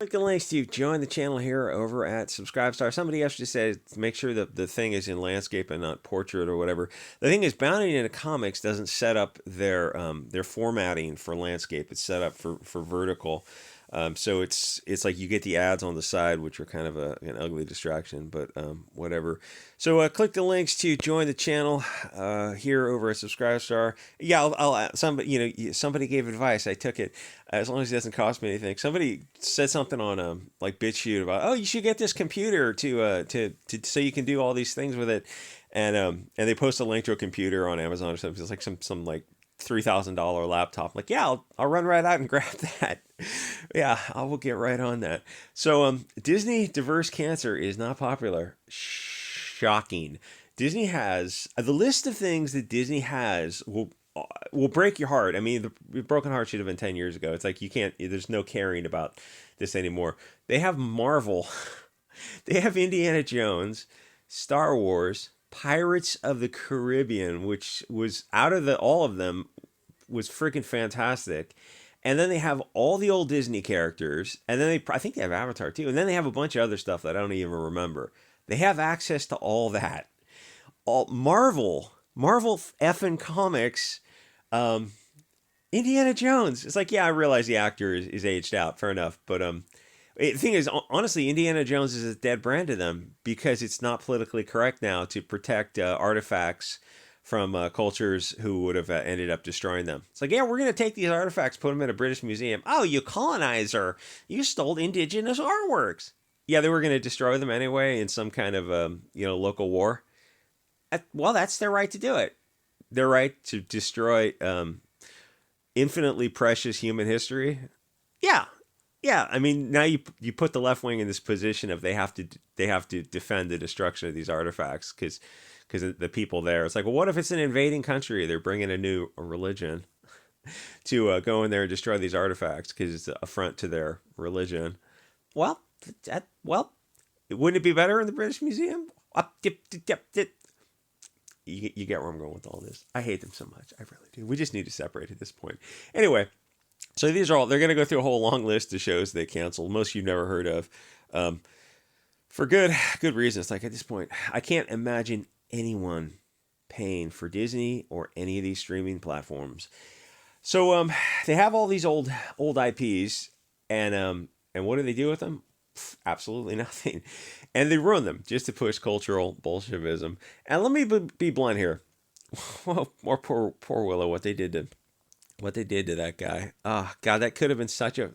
Click the links to join the channel here over at Subscribestar. Somebody else just said make sure that the thing is in landscape and not portrait or whatever. The thing is, Bounding into Comics doesn't set up their formatting for landscape. It's set up for vertical. So it's like you get the ads on the side, which are kind of an ugly distraction, but whatever. So click the links to join the channel here over at Subscribestar. Yeah, somebody gave advice. I took it as long as it doesn't cost me anything. Somebody said something on like BitChute about, oh, you should get this computer to so you can do all these things with it, and they post a link to a computer on Amazon or something. It's like some like $3,000 laptop. I'm like, yeah, I'll run right out and grab that. Yeah, I will get right on that. So, Disney diverse cancer is not popular. Shocking. Disney has the list of things that Disney has will break your heart. I mean, the broken heart should have been 10 years ago. It's like you can't. There's no caring about this anymore. They have Marvel. They have Indiana Jones, Star Wars, Pirates of the Caribbean, which was out of all of them was freaking fantastic. And then they have all the old Disney characters, and then I think they have Avatar too, and then they have a bunch of other stuff that I don't even remember. They have access to all that. All Marvel effing comics, um, Indiana Jones. It's like, yeah, I realize the actor is aged out, fair enough, but the thing is, honestly, Indiana Jones is a dead brand to them because it's not politically correct now to protect artifacts from cultures who would have ended up destroying them. It's like, yeah, we're going to take these artifacts, put them in a British museum. Oh, you colonizer! You stole indigenous artworks. Yeah, they were going to destroy them anyway in some kind of local war. Well, that's their right to do it. Their right to destroy infinitely precious human history. Yeah, yeah, I mean, now you put the left wing in this position of they have to defend the destruction of these artifacts because the people there. It's like, well, what if it's an invading country? They're bringing a new religion to go in there and destroy these artifacts because it's an affront to their religion. Well, wouldn't it be better in the British Museum? You get where I'm going with all this. I hate them so much. I really do. We just need to separate at this point. Anyway, so these are all, they're going to go through a whole long list of shows they canceled, most you've never heard of, um, for good reasons. Like at this point, I can't imagine anyone paying for Disney or any of these streaming platforms. So they have all these old IPs, and what do they do with them? Absolutely nothing, and they ruin them just to push cultural Bolshevism. And let me be blunt here. Well, more poor Willow, what they did to that guy. Oh, God, that could have been such a.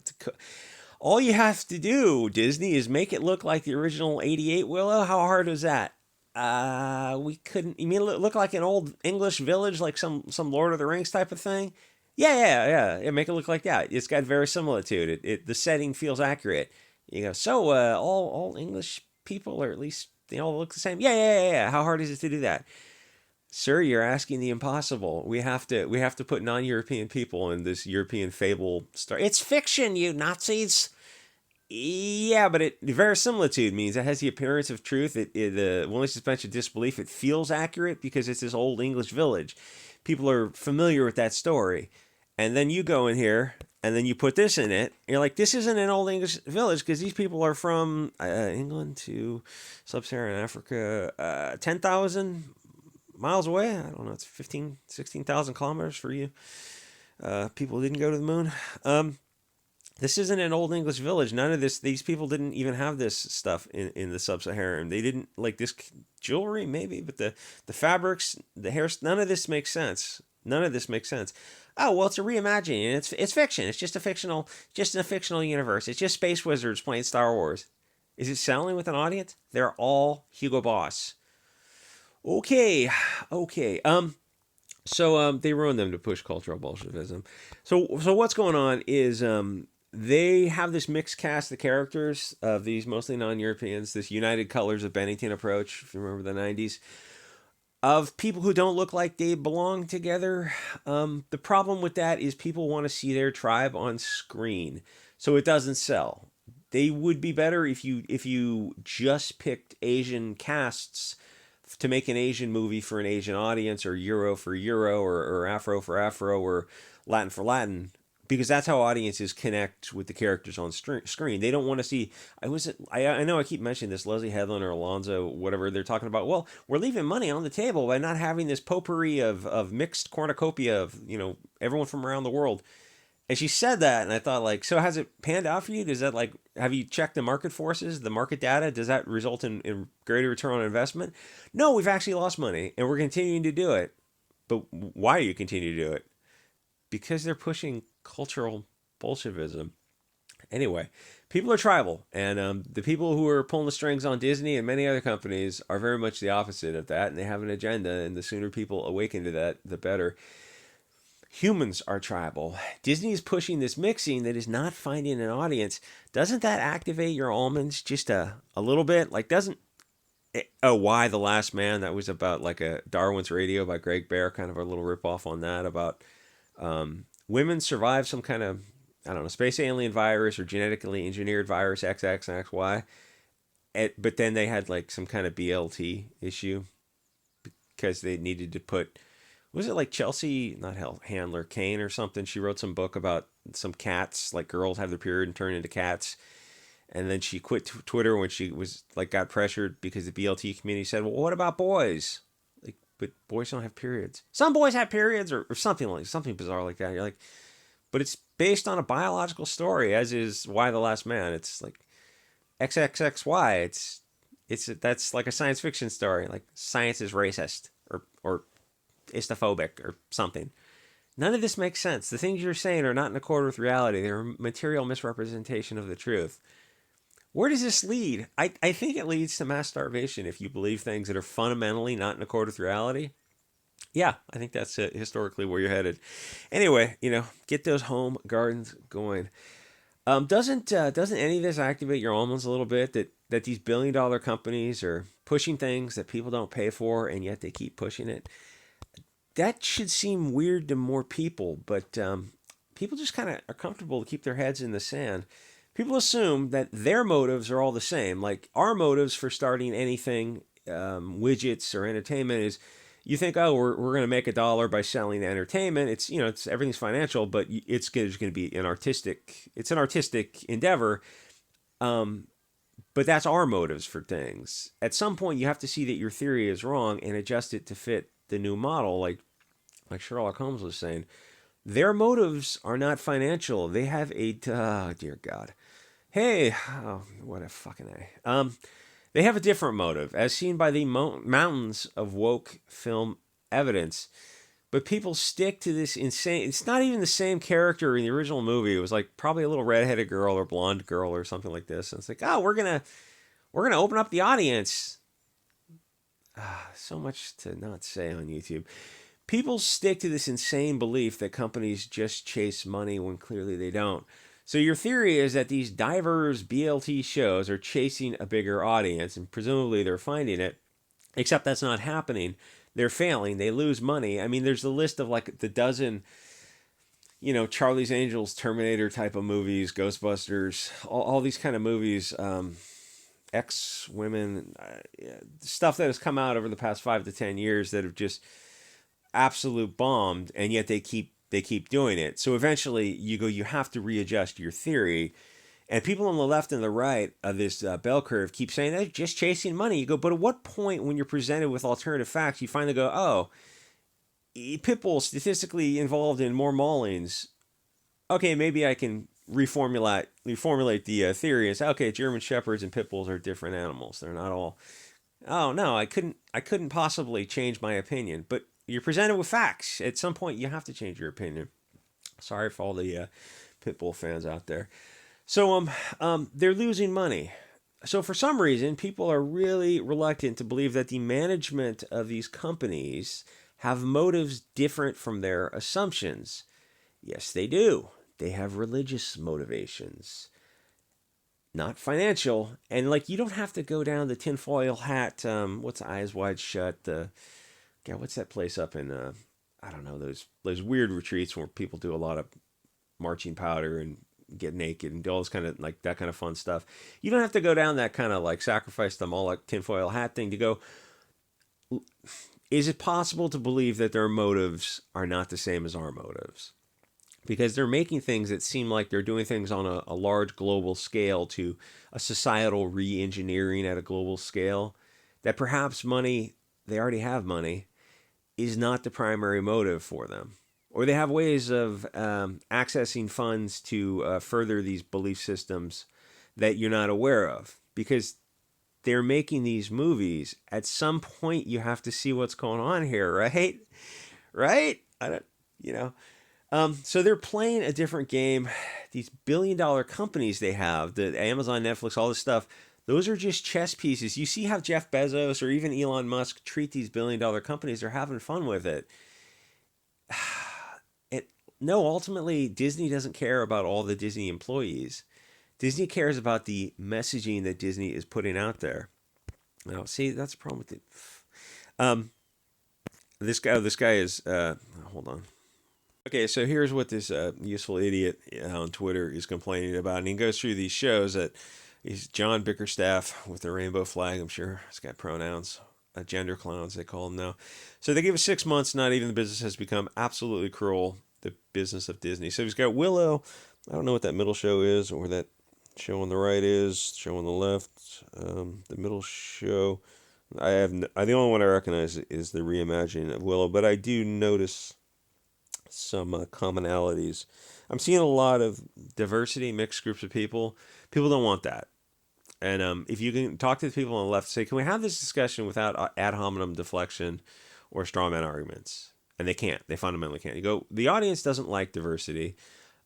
All you have to do, Disney, is make it look like the original '88 Willow. How hard was that? We couldn't. You mean look like an old English village, like some Lord of the Rings type of thing? Yeah. Make it look like that. It's got very similitude. The setting feels accurate. You go. So all English people, or at least they all look the same. Yeah. How hard is it to do that? Sir, you're asking the impossible. We have to put non-European people in this European fable story. It's fiction, you Nazis. Yeah, but verisimilitude means it has the appearance of truth. It willing suspension of disbelief. It feels accurate because it's this old English village. People are familiar with that story, and then you go in here and then you put this in it. You're like, this isn't an old English village because these people are from England to sub-Saharan Africa, 10,000 miles away. I don't know. It's 15, 16,000 kilometers for you. People didn't go to the moon. This isn't an old English village. None of this. These people didn't even have this stuff in the sub-Saharan. They didn't like this jewelry, maybe, but the fabrics, the hair. None of this makes sense. None of this makes sense. Oh well, it's a reimagining. It's fiction. It's just a fictional universe. It's just space wizards playing Star Wars. Is it selling with an audience? They're all Hugo Boss. Okay. So they ruined them to push cultural Bolshevism. So what's going on is they have this mixed cast of characters of these mostly non-Europeans. This United Colors of Bennington approach, if you remember the '90s, of people who don't look like they belong together. The problem with that is people want to see their tribe on screen, so it doesn't sell. They would be better if you just picked Asian casts to make an Asian movie for an Asian audience, or Euro for Euro, or Afro for Afro, or Latin for Latin. because that's how audiences connect with the characters on screen. They don't want to see. I know I keep mentioning this. Leslie Headland or Alonzo, whatever they're talking about. Well, we're leaving money on the table by not having this potpourri of mixed cornucopia of everyone from around the world. And she said that, and I thought, like, so has it panned out for you? Does that, like, have you checked the market forces, the market data? Does that result in greater return on investment? No, we've actually lost money, and we're continuing to do it. But why do you continue to do it? Because they're pushing cultural Bolshevism. Anyway, people are tribal, and the people who are pulling the strings on Disney and many other companies are very much the opposite of that, and they have an agenda, and the sooner people awaken to that, the better. Humans are tribal. Disney is pushing this mixing that is not finding an audience. Doesn't that activate your almonds just a little bit? Like, doesn't Why the Last Man? That was about like a Darwin's Radio by Greg Bear, kind of a little ripoff on that about women survive some kind of, I don't know, space alien virus or genetically engineered virus XX and XY. But then they had like some kind of BLT issue because they needed to put, was it like Chelsea, not Handler, Kane or something? She wrote some book about some cats, like girls have their period and turn into cats. And then she quit Twitter when she was like got pressured because the BLT community said, well, what about boys? Like, but boys don't have periods. Some boys have periods or something bizarre like that. You're like, but it's based on a biological story, as is Why the Last Man. It's like XXXY. That's like a science fiction story. Like science is racist or istophobic or something. None of this makes sense. The things you're saying are not in accord with reality. They're a material misrepresentation of the truth. Where does this lead? I think it leads to mass starvation if you believe things that are fundamentally not in accord with reality. Yeah, I think that's historically where you're headed. Anyway, get those home gardens going. Doesn't any of this activate your almonds a little bit? That these billion-dollar companies are pushing things that people don't pay for, and yet they keep pushing it. That should seem weird to more people, but people just kind of are comfortable to keep their heads in the sand. People assume that their motives are all the same. Like our motives for starting anything, widgets or entertainment is, you think, oh, we're going to make $1 by selling the entertainment. It's everything's financial, but it's going to be an artistic endeavor. But that's our motives for things. At some point, you have to see that your theory is wrong and adjust it to fit the new model. Like Sherlock Holmes was saying, their motives are not financial. They have dear God. Hey, oh, what a fucking A. They have a different motive, as seen by the mountains of woke film evidence. But people stick to this insane. It's not even the same character in the original movie. It was like probably a little redheaded girl or blonde girl or something like this. And it's like, oh, we're gonna open up the audience. So much to not say on YouTube. People stick to this insane belief that companies just chase money when clearly they don't. So your theory is that these diverse BLT shows are chasing a bigger audience, and presumably they're finding it, except that's not happening. They're failing. They lose money. I mean, there's the list of like the dozen, Charlie's Angels, Terminator type of movies, Ghostbusters, all these kind of movies, X-Women, stuff that has come out over the past 5 to 10 years that have just absolute bombed, and yet they keep doing it. So eventually you have to readjust your theory. And people on the left and the right of this bell curve keep saying they're just chasing money. You go, but at what point when you're presented with alternative facts, you finally go, oh, Pitbull statistically involved in more maulings. Okay, maybe I can reformulate the theory and say, okay, German Shepherds and Pitbulls are different animals. They're not all. Oh no, I couldn't possibly change my opinion. But you're presented with facts. At some point, you have to change your opinion. Sorry for all the Pitbull fans out there. So they're losing money. So for some reason, people are really reluctant to believe that the management of these companies have motives different from their assumptions. Yes, they do. They have religious motivations, not financial. And like, you don't have to go down the tinfoil hat. What's Eyes Wide Shut? What's that place up in? I don't know, those weird retreats where people do a lot of marching powder and get naked and do all this kind of like that kind of fun stuff. You don't have to go down that kind of like sacrifice the Moloch tinfoil hat thing to go. Is it possible to believe that their motives are not the same as our motives? because they're making things that seem like they're doing things on a large global scale to a societal re-engineering at a global scale, that perhaps money, they already have money, is not the primary motive for them. Or they have ways of accessing funds to further these belief systems that you're not aware of. Because they're making these movies, at some point you have to see what's going on here, right? Right? I don't, you know. So they're playing a different game. These billion-dollar companies they have, the Amazon, Netflix, all this stuff, those are just chess pieces. You see how Jeff Bezos or even Elon Musk treat these billion-dollar companies. They're having fun with it. No, ultimately, Disney doesn't care about all the Disney employees. Disney cares about the messaging that Disney is putting out there. Now, see, that's the problem with it. Um, this guy is. Hold on. Okay, so here's what this useful idiot on Twitter is complaining about, and he goes through these shows that he's John Bickerstaff with the rainbow flag. I'm sure he's got pronouns, gender clowns they call them now. So they give us 6 months. Not even the business has become absolutely cruel. The business of Disney. So he's got Willow. I don't know what that middle show is, or that show on the right is. Show on the left. The middle show. The only one I recognize is the reimagining of Willow, but I do notice some commonalities. I'm seeing a lot of diversity, mixed groups of people. People don't want that. And if you can talk to the people on the left, say, can we have this discussion without ad hominem deflection or straw man arguments? And they can't. They fundamentally can't. You go, the audience doesn't like diversity.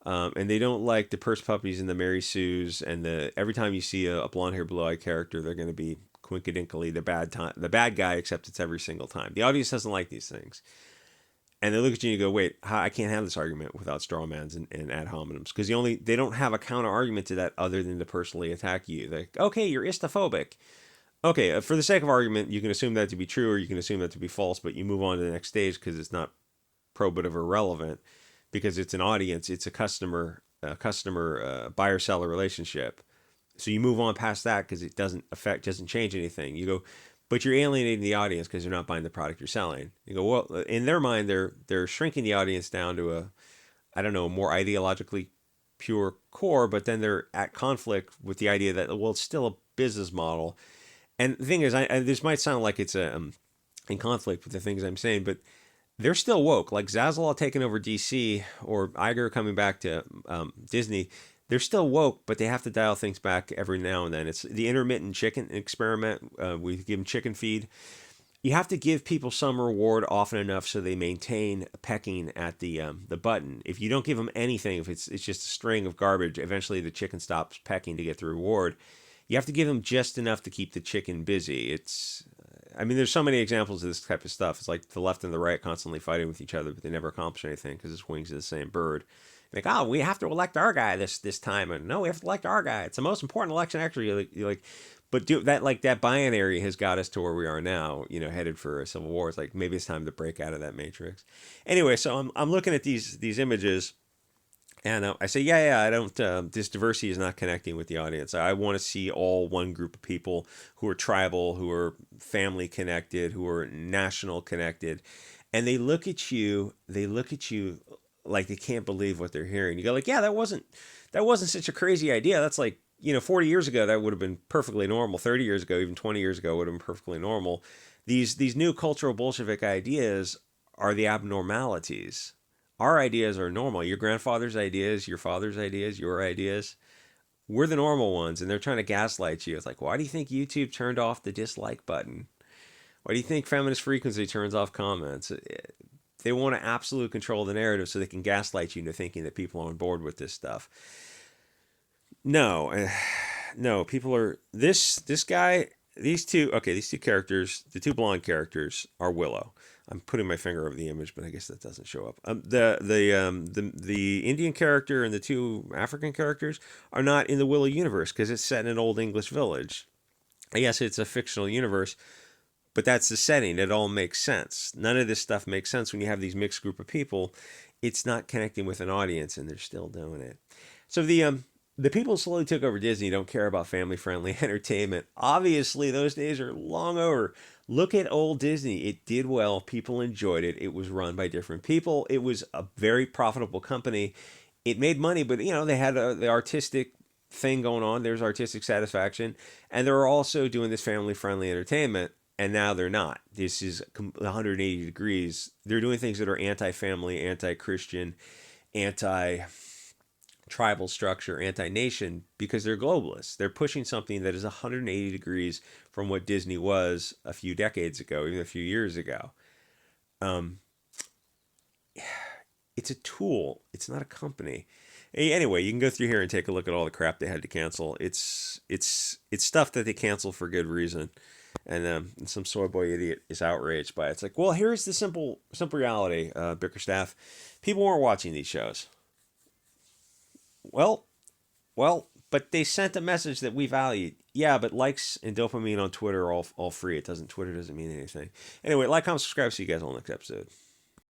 And they don't like the purse puppies and the Mary Sues. And every time you see a blonde hair, blue eyed character, they're going to be quinkadinkly the bad guy, except it's every single time. The audience doesn't like these things. And they look at you and you go, wait, I can't have this argument without straw mans and ad hominems. Because they don't have a counter argument to that other than to personally attack you. They're like, okay, you're istophobic. Okay, for the sake of argument, you can assume that to be true or you can assume that to be false, but you move on to the next stage because it's not probative or relevant, because it's an audience, it's a customer buyer-seller relationship. So you move on past that because it doesn't change anything. You go, but you're alienating the audience because they're not buying the product you're selling. You go, well, in their mind, they're shrinking the audience down to a more ideologically pure core, but then they're at conflict with the idea that, well, it's still a business model. And the thing is, this might sound like it's in conflict with the things I'm saying, but they're still woke. Like Zaslav taking over DC or Iger coming back to Disney, they're still woke, but they have to dial things back every now and then. It's the intermittent chicken experiment. We give them chicken feed. You have to give people some reward often enough so they maintain pecking at the button. If you don't give them anything, if it's just a string of garbage, eventually the chicken stops pecking to get the reward. You have to give them just enough to keep the chicken busy. There's so many examples of this type of stuff. It's like the left and the right constantly fighting with each other, but they never accomplish anything because it's wings of the same bird. Like, oh, we have to elect our guy this time, and no, we have to elect our guy. It's the most important election, actually. But that binary has got us to where we are now. Headed for a civil war. It's like maybe it's time to break out of that matrix. Anyway, so I'm looking at these images. And I say, I don't, this diversity is not connecting with the audience. I want to see all one group of people who are tribal, who are family connected, who are national connected. And they look at you like they can't believe what they're hearing. You go like, that wasn't such a crazy idea. That's like, 40 years ago, that would have been perfectly normal. 30 years ago, even 20 years ago, would have been perfectly normal. These new cultural Bolshevik ideas are the abnormalities. Our ideas are normal. Your grandfather's ideas, your father's ideas, your ideas. We're the normal ones, and they're trying to gaslight you. It's like, why do you think YouTube turned off the dislike button? Why do you think Feminist Frequency turns off comments? They want to absolute control the narrative so they can gaslight you into thinking that people are on board with this stuff. No, people are... This guy... These two characters, the two blonde characters, are Willow. I'm putting my finger over the image, but I guess that doesn't show up. The Indian character and the two African characters are not in the Willow universe because it's set in an old English village. Yes, it's a fictional universe, but that's the setting. It all makes sense. None of this stuff makes sense when you have these mixed group of people. It's not connecting with an audience, and they're still doing it. So the people who slowly took over Disney don't care about family-friendly entertainment. Obviously, those days are long over. Look at old Disney. It did well. People enjoyed it. It was run by different people. It was a very profitable company. It made money, but they had the artistic thing going on. There's artistic satisfaction, and they were also doing this family-friendly entertainment. And now they're not. This is 180 degrees. They're doing things that are anti-family, anti-Christian, anti tribal structure, anti-nation, because they're globalists. They're pushing something that is 180 degrees from what Disney was a few decades ago, even a few years ago. Um, it's a tool. It's not a company. Anyway, you can go through here and take a look at all the crap they had to cancel. It's stuff that they cancel for good reason, and some soy boy idiot is outraged by it. It's like, well, here's the simple reality, Bickerstaff. People weren't watching these shows. Well, but they sent a message that we value. Yeah, but likes and dopamine on Twitter are all free. Twitter doesn't mean anything. Anyway, like, comment, subscribe. See you guys on the next episode.